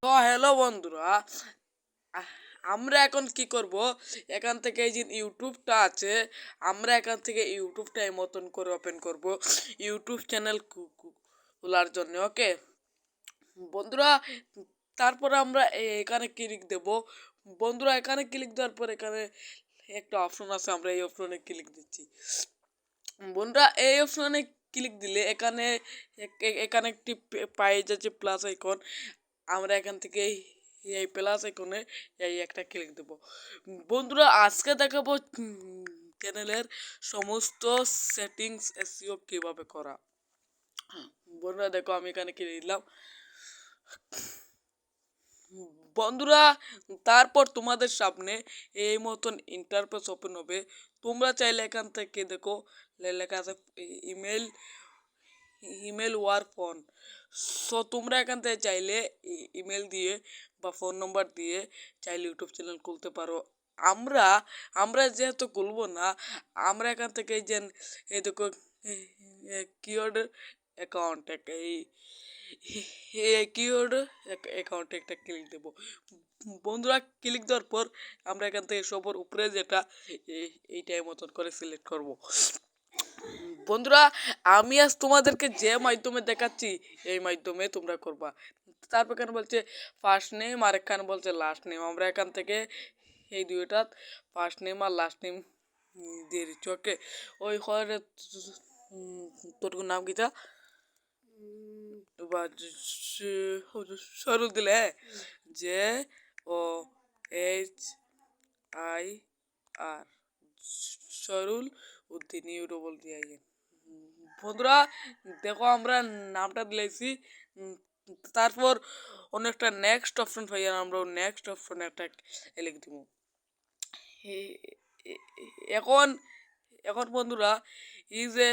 তো হ্যালো বন্ধুরা, আমরা এখন কি করব? এখান থেকে এই যে ইউটিউবটা আছে, আমরা এখান থেকে ইউটিউবটা এই মতন করে ওপেন করব ইউটিউব চ্যানেল খোলার জন্য। ওকে বন্ধুরা, তারপরে আমরা এখানে ক্লিক দেব। বন্ধুরা, এখানে ক্লিক দেওয়ার পর এখানে একটা অপশন আছে, আমরা এই অপশনে ক্লিক দিচ্ছি। বন্ধুরা, এই অপশনে ক্লিক দিলে এখানে এখানে একটি পাই যাচ্ছে প্লাস আইকন। আমরা এখান থেকে এই প্লাস আইকনে এই একটা ক্লিক দেব। বন্ধুরা, আজকে দেখাবো চ্যানেলের সমস্ত সেটিংস এসইও কিভাবে করা। বন্ধুরা দেখো, আমি এখানে ক্লিক দিলাম। বন্ধুরা, তারপর তোমাদের সামনে এই মতন ইন্টারফেস ওপেন হবে। তোমরা চাইলে এখান থেকে দেখো লেখা আছে email email or phone. So তোমরা এখান থেকে চাইলে ইমেল দিয়ে বা ফোন নম্বর দিয়ে চাইলে ইউটিউব চ্যানেল খুলতে পারো। আমরা আমরা যেহেতু খুলবো না, আমরা এখান থেকে এই দেখো কিওয়ার্ড অ্যাকাউন্ট এই কিওয়ার্ড অ্যাকাউন্টে একটা ক্লিক দেবো। বন্ধুরা, ক্লিক দেওয়ার পর আমরা এখান থেকে সবার উপরে যেটা এইটাই মতন করে সিলেক্ট করব। বন্ধুরা, আমি আজ তোমাদেরকে যে মাধ্যমে দেখাচ্ছি এই মাধ্যমে তোমরা করবা। তারপর এখানে বলছে ফার্স্ট নেম আর এখানে বলছে লাস্ট নেম। আমরা এখান থেকে এই দুইটা ফার্স্ট নেম আর লাস্ট নেম দিয়ে দিচ্ছি। ওকে, ওই ঘরে তোর নাম কিটা সরু দিলে যে ও এইচ আই আর সরুল উদ্দিন ইউরোবল দিয়ে। বন্ধুরা দেখো, আমরা নামটা দিয়েছি। তারপর অনেকটা নেক্সট অপশন পাই, আমরা নেক্সট অপশন একটা লিখ দিব। এখন এখন বন্ধুরা এই যে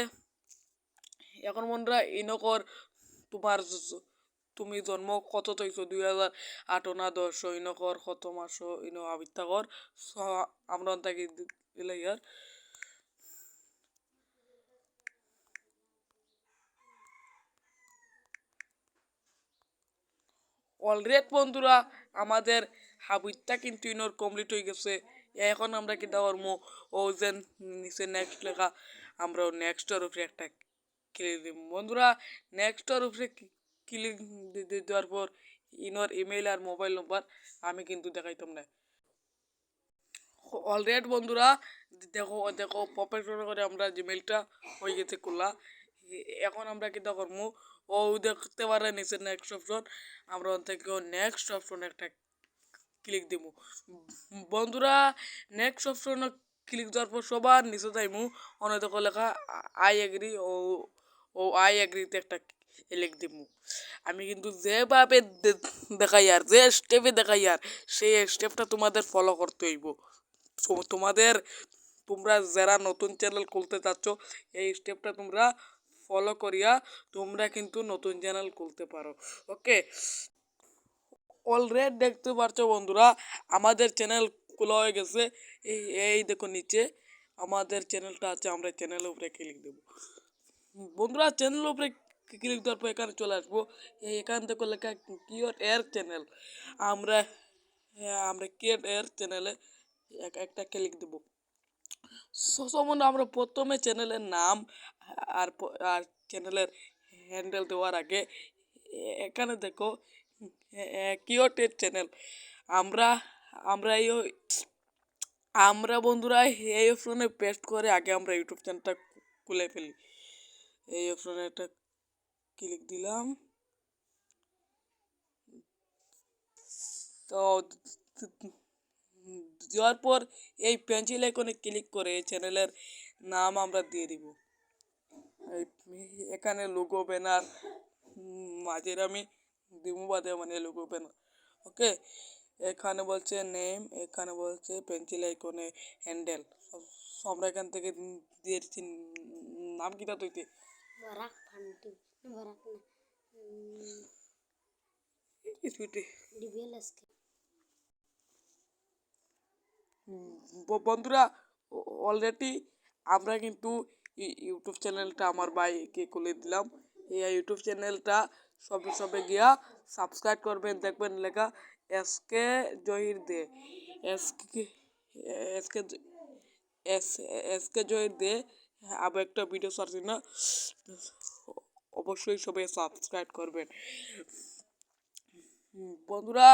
এখন বন্ধুরা ইনকর তোমার তুমি জন্ম কত তৈছো 2008 না 10 ইনকর কত মাস ইন আবিত্তা কর। আমরা তাকে দিলে ইয়ার অলরেড বন্ধুরা আমাদের হাবিটটা কিন্তু ইনোর কমপ্লিট হয়ে গেছে। এখন আমরা কি করবো? ও যে নিচে নেক্সট লেখা, আমরা নেক্সটের উপরে একটা ক্লিক দিব। বন্ধুরা, নেক্সটের উপরে ক্লিক দেওয়ার পর ইনোর ইমেল আর মোবাইল নম্বর আমি কিন্তু দেখাইতাম না। অলরেড বন্ধুরা দেখো দেখো প্রফেশন করে আমরা জিমেলটা হয়ে গেছে খোলা। এখন আমরা কিটা করবো? ও দেখতে পারে নিচে নেক্সট অপশন, আমরা ওখান থেকে নেক্সট অপশন একটা ক্লিক দিব। বন্ধুরা, নেক্সট অপশন ক্লিক দেওয়ার পর সবার নিচে যাইমু, অনেক দেখো লেখা আই এগ্রি। ও আই এগ্রিতে একটা লিখ দিব। আমি কিন্তু যেভাবে দেখাই আর যে স্টেপে দেখাই আর সেই স্টেপটা তোমাদের ফলো করতে হইব। তোমরা যারা নতুন চ্যানেল খুলতে চাচ্ছ এই স্টেপটা তোমরা ফলো করিয়া তোমরা কিন্তু নতুন চ্যানেল খুলতে পারো। ওকে, অলরেডি দেখতে পারছো বন্ধুরা আমাদের চ্যানেল খোলা হয়ে গেছে। এই দেখো নিচে আমাদের চ্যানেলটা আছে, আমরা চ্যানেলের উপরে ক্লিক দেবো। বন্ধুরা, চ্যানেলের উপরে ক্লিক দেওয়ার পর এখানে চলে আসবো। এখান থেকে লেখা কিওর এর চ্যানেল। আমরা আমরা কিওর এর চ্যানেলে একটা ক্লিক দেবো। সম্বন্ধে আমরা প্রথমে চ্যানেলের নাম আর আর চ্যানেলের হ্যান্ডেল দেওয়ার আগে এখানে দেখো কিওটের চ্যানেল। আমরা আমরা এই আমরা বন্ধুরা এই অপশনে পেস্ট করে আগে আমরা ইউটিউব চ্যানেলটা খুলে ফেলি। এই অপশনে একটা ক্লিক দিলাম। তো দেওয়ার পর এই পেন্সিল আইকনে ক্লিক করে চ্যানেলের নাম আমরা দিয়ে দিব। এখানে লোগো ব্যানার মাঝের আমি দিমু বাদে মানে লোগো ব্যানার। ওকে, এখানে বলছে নেম, এখানে বলছে পেন্সিল আইকনে হ্যান্ডেল। আমরা এখান থেকে দিয়ে দিচ্ছি নাম কিটা তৈতে বরাক ফান্টু বরাক না সুইটে ডিবিএলএসকে। বন্ধুরা, অলরেডি আমরা কিন্তু ইউটিউব চ্যানেলটা আমার ভাইকে খুলে দিলাম। এই ইউটিউব চ্যানেলটা সবে সবে গিয়া সাবস্ক্রাইব করবেন, দেখবেন লেখা SK Zahir De, SK SK S SK Zahir De. আবার একটা ভিডিও ছাড়ছি না, অবশ্যই সবাই সাবস্ক্রাইব করবেন। বন্ধুরা,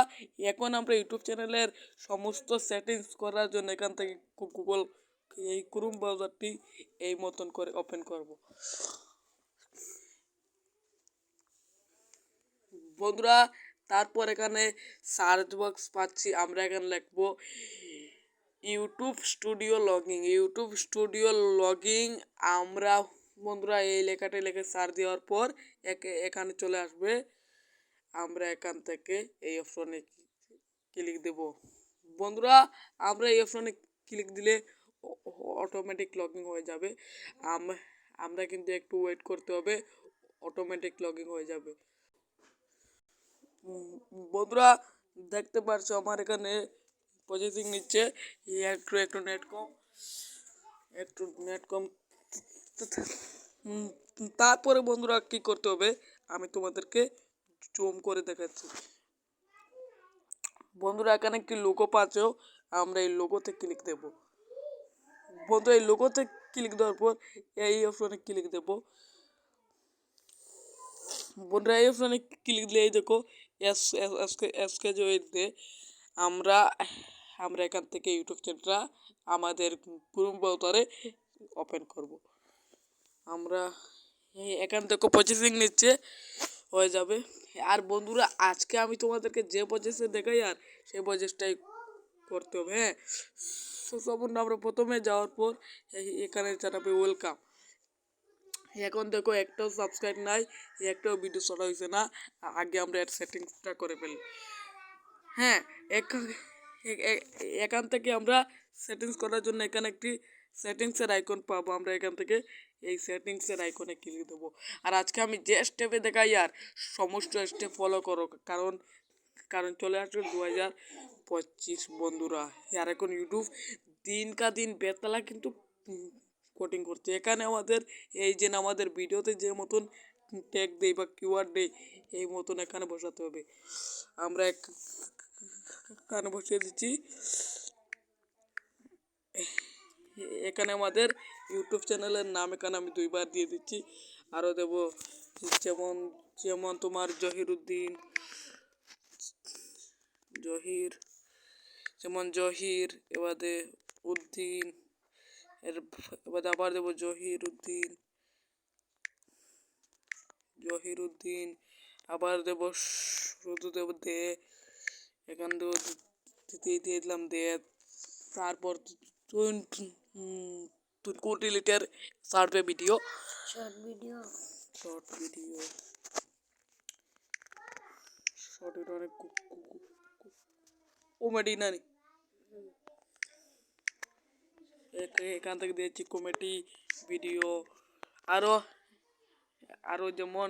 এখন আমরা ইউটিউব চ্যানেলের সমস্ত সেটিংস করার জন্য এখান থেকে গুগল এই ক্রোম ব্রাউজারটি এই মতন করে ওপেন করব। বন্ধুরা, তারপর এখানে সার্চ বক্স পাচ্ছি, আমরা এখানে লিখবো YouTube studio logging. YouTube studio logging আমরা বন্ধুরা এই লেখাটা লিখে সার্চ দেওয়ার পর এখানে চলে আসবে। আমরা এখান থেকে এই অপশনে ক্লিক দেব। বন্ধুরা, আমরা এই অপশনে ক্লিক দিলে অটোমেটিক লগইন হয়ে যাবে। আমরা কিন্তু একটু ওয়েট করতে হবে, অটোমেটিক লগইন হয়ে যাবে। বন্ধুরা, দেখতে পারছো আমার এখানে প্রসেসিং নিচ্ছে, একটু নেট কম। তারপরে বন্ধুরা কি করতে হবে আমি তোমাদেরকে জুম করে দেখাচ্ছি। বন্ধুরা, এখানে একটি লোগো পাচ্ছ, আমরা এই লোগোতে ক্লিক দেব। বন্ধু, এই লোগোতে ক্লিক দেওয়ার পর এই অপশনে ক্লিক দেব। বন্ধুরা, এই অপশনে ক্লিক দিলে এই দেখো এসকে জয়েন্টে আমরা আমরা এখান থেকে ইউটিউব চ্যানেলটা আমাদের ক্রোম ব্রাউজারে ওপেন করব। আমরা এখান থেকে প্রসেসিং নিচ্ছে, হয়ে যাবে। আর বন্ধুরা, আজকে আমি তোমাদেরকে যে প্রসেসে দেখাই আর সেই প্রসেসটাই করতে হবে। হ্যাঁ, সম্পূর্ণ আমরা প্রথমে যাওয়ার পর এখানে জানাবে ওয়েলকাম। এখন দেখো একটাও সাবস্ক্রাইব নাই, একটাও ভিডিও ছাড়া হয়েছে না। আগে আমরা এর সেটিংসটা করে ফেলি। হ্যাঁ, এখান থেকে আমরা সেটিংস করার জন্য এখানে একটি সেটিংসের আইকন পাবো। আমরা এখান থেকে এই সেটিংসের আইকনে ক্লিক দেবো। আর আজকে আমি যে স্টেপে দেখাই আর সমস্ত স্টেপ ফলো করো, কারণ কারণ চলে আসবে 2025 বন্ধুরা। আর এখন ইউটিউব দিন বেতলা কিন্তু কোটিং করছে। এখানে আমাদের এই যে আমাদের ভিডিওতে যে মতন ট্যাগ দেই বা কিওয়ার্ড দেই এই মতন এখানে বসাতে হবে। আমরা এখানে বসিয়ে দিচ্ছি। এখানে আমাদের ইউটিউব চ্যানেলের নাম এখানে আমি 2বার দিয়ে দিচ্ছি। আরও দেব যেমন যেমন তোমার জহিরুদ্দিন, জহির, যেমন জহির, এবারে উদ্দিন, এবারে আবার দেবো জহিরুদ্দিন, আবার দেব শুধু দেব দে, এখান দিয়ে দিলাম দে। তারপর 20 লিটার শর্ট ভিডিও অনেক কমেডি না, এখান থেকে দিয়েছি কমেডি ভিডিও। আরও আরও যেমন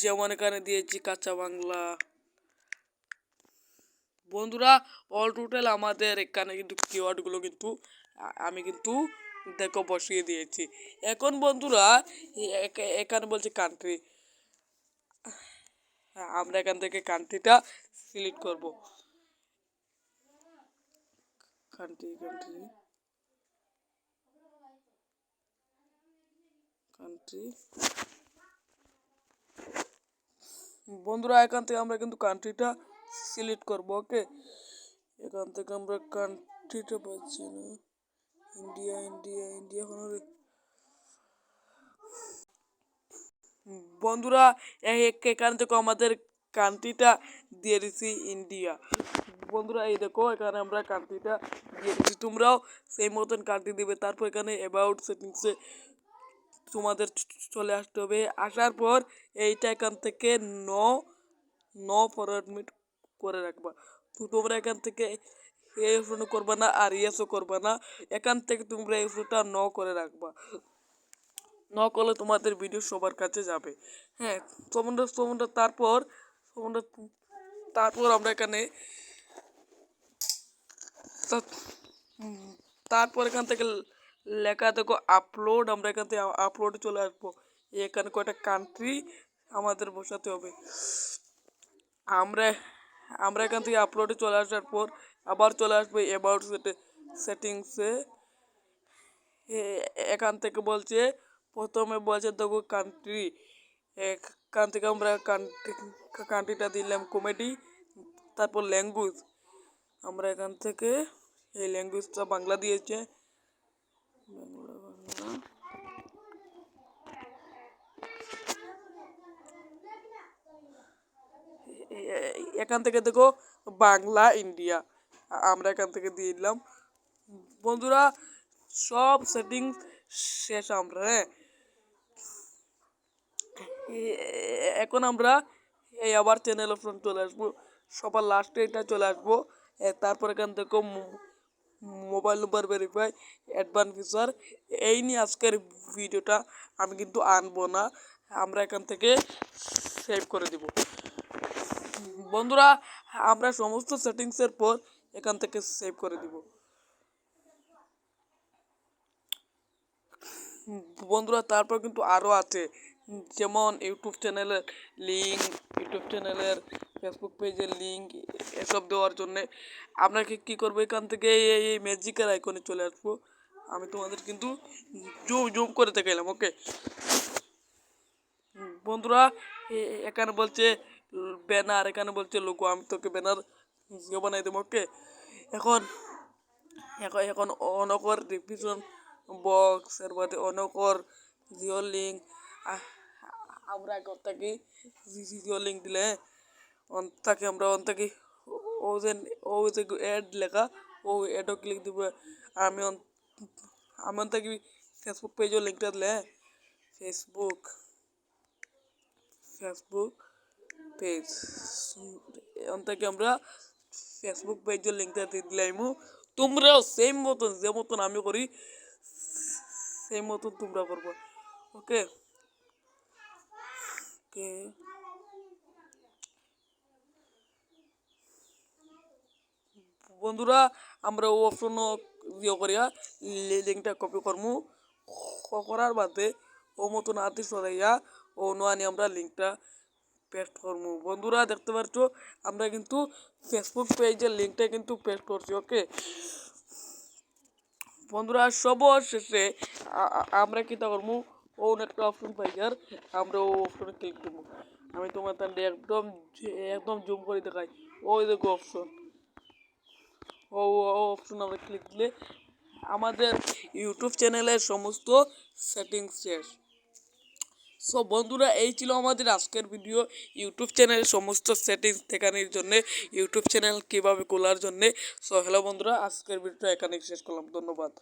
যেমন এখানে দিয়েছি কাঁচা বাংলা। বন্ধুরা, অল টোটাল আমাদের এখানে কিন্তু কিওয়ার্ডগুলো কিন্তু আমি কিন্তু দেখো বসিয়ে দিয়েছি। এখন বন্ধুরা এখানে বলছি কান্ট্রি, আমরা এখান থেকে কান্ট্রিটা সিলেক্ট করব। কান্ট্রি বন্ধুরা, এখান থেকে আমরা কিন্তু কান্ট্রিটা সিলেক্ট করব। ওকে, এখান থেকে আমরা কান্ট্রিটা পাচ্ছি না, ইন্ডিয়া বন্ধুরা, এখান থেকে আমাদের কান্ট্রিটা দিয়ে দিছি ইন্ডিয়া। বন্ধুরা, এই দেখো এখানে আমরা কান্ট্রিটা দিয়ে দিচ্ছি, তোমরাও সেই মতন কান্ট্রি দিবে। তারপর এখানে অ্যাবাউট সেটিংসে তোমাদের চলে আসতে হবে। আসার পর এইটা এখান থেকে নো ফরওয়ার্ড করে রাখবা। তো তোমরা এখান থেকে এই অপশন করবা না আর ইয়েসও করবা না, এখান থেকে তোমরা এই অপশনটা করে রাখবা। করলে তোমাদের ভিডিও সবার কাছে যাবে। হ্যাঁ, তোমরা তারপর আমরা এখানে তারপর এখান থেকে লেখা দেখো আপলোড, আমরা এখান থেকে আপলোডে চলে আসবো। এখানে কয়টা কান্ট্রি আমাদের বসাতে হবে। আমরা আমরা এখান থেকে আপলোডে চলে আসার পর আবার চলে আসবে অ্যাবাউট সেটিংসে। এখান থেকে বলছে, প্রথমে বলছে দেখো কান্ট্রি, এখান থেকে আমরা কান্ট্রিটা দিলাম কমেডি, তারপর ল্যাঙ্গুয়েজ আমরা এখান থেকে এই ল্যাঙ্গুয়েজটা বাংলা দিয়েছে, এখান থেকে দেখো বাংলা ইন্ডিয়া, আমরা এখান থেকে দিয়ে দিলাম। বন্ধুরা সব সেটিংস শেষ আমরা, হ্যাঁ। এখন আমরা এই আবার চ্যানেল অপশন চলে আসবো, সবার লাস্টে এটা চলে আসবো। তারপর এখান থেকে mobile number verify advance feature, এই নিয়ে আজকের ভিডিওটা আমি কিন্তু আনবো না, আমরা এখান থেকে সেভ করে দিব। বন্ধুরা আমরা সমস্ত সেটিংসের পর এখান থেকে সেভ করে দিব। বন্ধুরা তারপর কিন্তু আরও আছে, যেমন ইউটিউব চ্যানেলের লিঙ্ক, ইউটিউব চ্যানেলের ফেসবুক পেজের লিঙ্ক, এসব দেওয়ার জন্যে আপনাকে কী করবো, এখান থেকে এই ম্যাজিকের আইকনে চলে আসবো। আমি তোমাদের কিন্তু জুম করে দেখাইলাম, ওকে। বন্ধুরা এখানে বলছে ব্যানার, এখানে বলছে লোগো, আমি তোকে ব্যানার বানাই দেবো, ওকে। এখন এখন এখন অনকর ডিসক্রিপশন বক্স, এর মধ্যে অনকর জিও লিঙ্ক, আমরা এখন থাকি জিও লিঙ্ক দিলে অন্তাকে আমরা অন্তাকে ও যে অ্যাড লেখা, ও অ্যাডও ক্লিক দিব। আমি আমি অন্তাকে ফেসবুক পেজও লিঙ্কটা দিলে, ফেসবুক ফেসবুক পেজ অন্তাকে আমরা ফেসবুক পেজের লিঙ্কটা দিয়ে দিলাম। তোমরাও সেম মতন যে মতন আমি করি সেই মতন তোমরা করবো, ওকে ওকে। বন্ধুরা আমরা ও অপশন ইয়ে করিয়া লিঙ্কটা কপি করমু, করার বাদে ও মতন আতি সরাইয়া ও নোয়ানি আমরা লিঙ্কটা পেস্ট করবো। বন্ধুরা দেখতে পাচ্ছ আমরা কিন্তু ফেসবুক পেজের লিঙ্কটা কিন্তু পেস্ট করছি, ওকে। বন্ধুরা সব শেষে আমরা কী করবো, ও একটা অপশন পাইকার, আমরা ও অপশনে ক্লিক করবো। আমি তোমার তাহলে একদম একদম জুম করে দেখাই, ওই দেখো অপশন, ও অপশন আমরা ক্লিক দিলে আমাদের ইউটিউব চ্যানেলের সমস্ত সেটিংস শেষ। সো বন্ধুরা এই ছিল আমাদের আজকের ভিডিও, ইউটিউব চ্যানেলের সমস্ত সেটিংস দেখানোর জন্য, ইউটিউব চ্যানেল কীভাবে খোলার জন্যে। সো হ্যালো বন্ধুরা, আজকের ভিডিওটা এখানে শেষ করলাম, ধন্যবাদ।